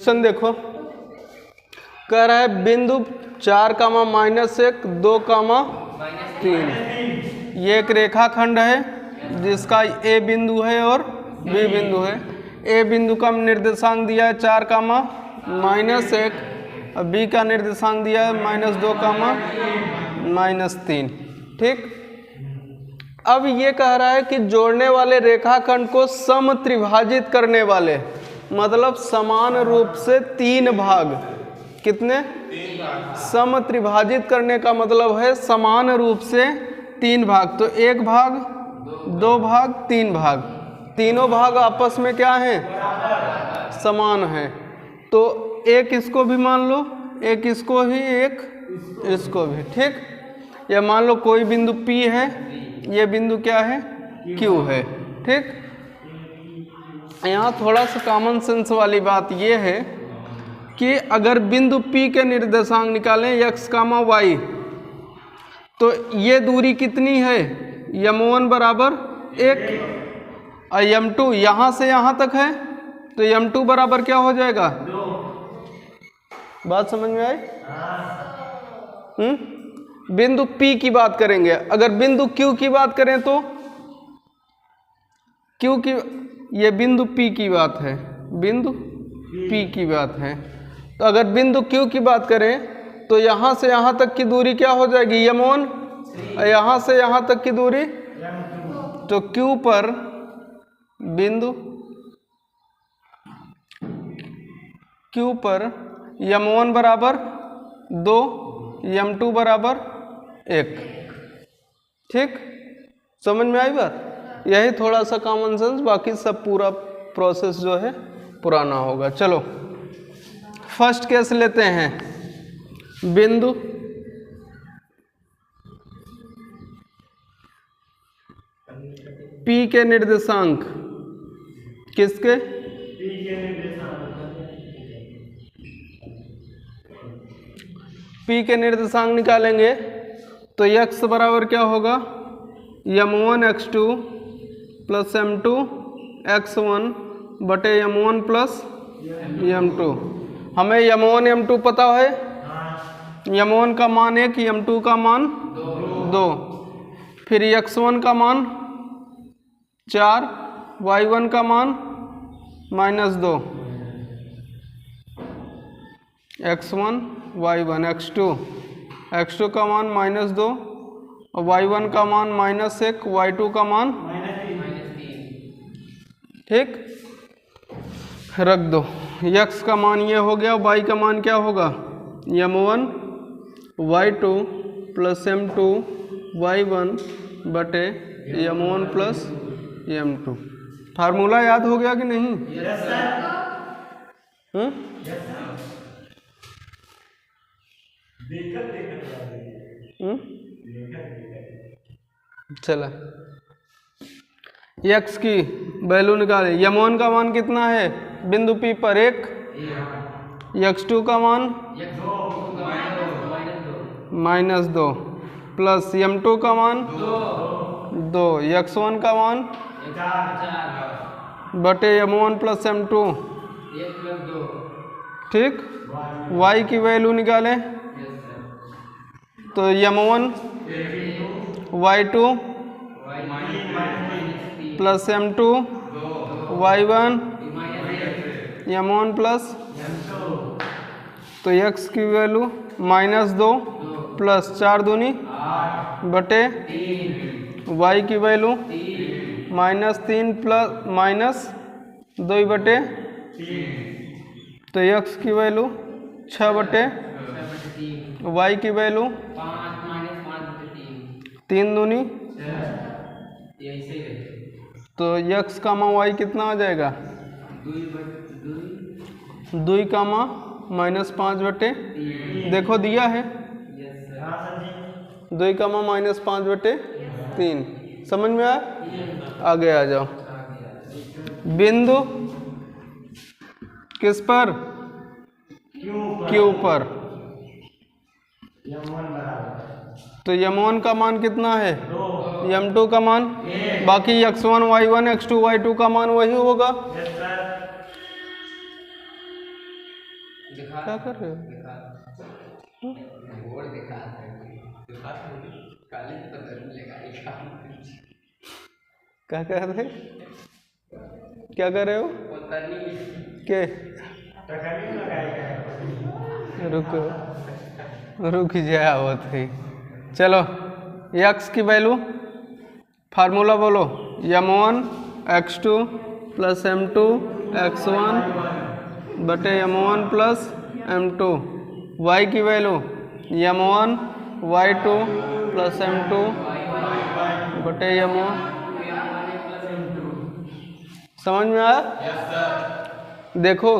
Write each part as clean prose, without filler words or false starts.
Question देखो, कह रहा है बिंदु 4, -1, 2, 3, ये एक रेखाखंड है जिसका ए बिंदु है और बी बिंदु है। ए बिंदु का निर्देशांक दिया है 4, -1, और बी का निर्देशांक दिया है -2, -3। ठीक, अब ये कह रहा है कि जोड़ने वाले रेखाखंड को समत्रिभाजित करने वाले, मतलब समान रूप से 3 भाग, कितने? समत्रिभाजित करने का मतलब है समान रूप से 3 भाग। तो 1 भाग, 2 भाग, 3 भाग, तीनों भाग आपस में क्या हैं? समान है। तो एक इसको भी मान लो, एक इसको ही, एक इसको भी। ठीक, या मान लो कोई बिंदु P है, ये बिंदु क्या है? Q है। ठीक, यहाँ थोड़ा सा कॉमन सेंस वाली बात ये है कि अगर बिंदु P के निर्देशांक निकालें x, y, तो ये दूरी कितनी है? m1 बराबर 1 और m2 यहाँ से यहाँ तक है, तो m2 बराबर क्या हो जाएगा? 2। बात समझ में आई? बिंदु P की बात करेंगे। अगर बिंदु Q की बात करें तो Q की, ये बिंदु P की बात है, बिंदु P की बात है। तो अगर बिंदु Q की बात करें तो यहाँ से यहाँ तक की दूरी क्या हो जाएगी? m1, और यहाँ से यहाँ तक की दूरी m2। तो Q पर बिंदु Q पर m1 बराबर 2, m2 बराबर 1। ठीक, समझ में आई बात? यही थोड़ा सा कॉमन सेंस, बाकी सब पूरा प्रोसेस जो है पुराना होगा। चलो फर्स्ट केस लेते हैं। बिंदु P के निर्देशांक, किसके? P के निर्देशांक निकालेंगे तो x बराबर क्या होगा? m1 x2 plus m2 x1 बटे m1 प्लस m2। हमें m1 m2 पता है, m1 का मान 1, m2 का मान 2, फिर x1 का मान 4, y1 का मान -2, x1 y1, x2 का मान -2 और y1 का मान -1, y2 का मान ठीक, रख दो। x का मान ये हो गया, y का मान क्या होगा? m1 y2 plus m2 y1 बटे m1 प्लस m2। फार्मूला याद हो गया कि नहीं? Yes sir. चला, x की वैल्यू निकाले। m1 का मान कितना है बिंदु P पर? 1। x2 का मान -2 प्लस m2 का मान 2, x1 का मान बटे m1 प्लस m2। ठीक, y की वैल्यू निकाले तो m1 y2 plus m2 y1 m1 plus, तो x की वैल्यू -2 प्लस 4 दूनी बटे y की वैल्यू -3 प्लस -2 बटे, तो x की वैल्यू 6 बटे, y की वैल्यू 3 दूनी, तो x का मान y कितना आ जाएगा? 2 का मान -5 बटे, देखो दिया है 2 का मान -5 बटे 3। समझ में आया? आगे आ जाओ। बिंदु किस पर? Q पर। तो m1 का मान कितना है? m2 का मान, बाकी x1 y1 x2 y2 का मान वही होगा। क्या कर रहे हो? क्या कर रहे? क्या कर रहे हो? के रुको, रुक जाए वो थी। चलो यक्स की वैल्यू फार्मूला बोलो, m1 x2 plus m2 x1 बटे m1 प्लस m2। y की value m1 y2 plus m2 बटे m1। समझ में आया? देखो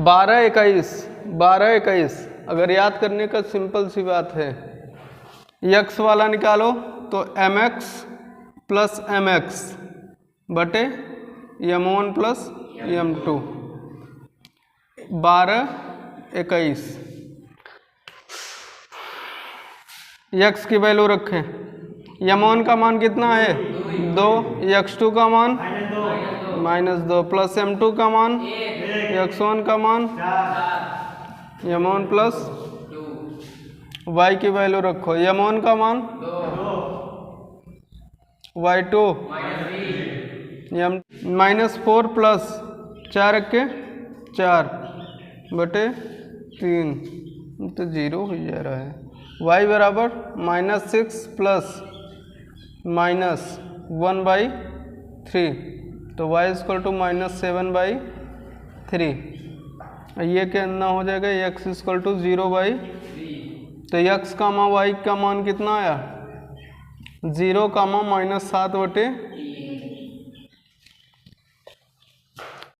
12 21 अगर याद करने का सिंपल सी बात है, यक्स वाला निकालो तो mx प्लस mx बटे m1 प्लस m2। 12 21 यक्स की वैल्यू रखें, m1 का मान कितना है 2, x2 का मान -2 प्लस m2 का मान x1 का मान m1 प्लस y की वैल्यू रखो, m1 का मान y2 -4 प्लस 4 के 4 बटे 3 तो 0 हो जा रहा है। y बराबर -6 प्लस -1/3 तो y इक्वल टू -7/3। ये कितना हो जाएगा x इक्वल टू 0/, तो x, y का मान कितना आया 0, -7/3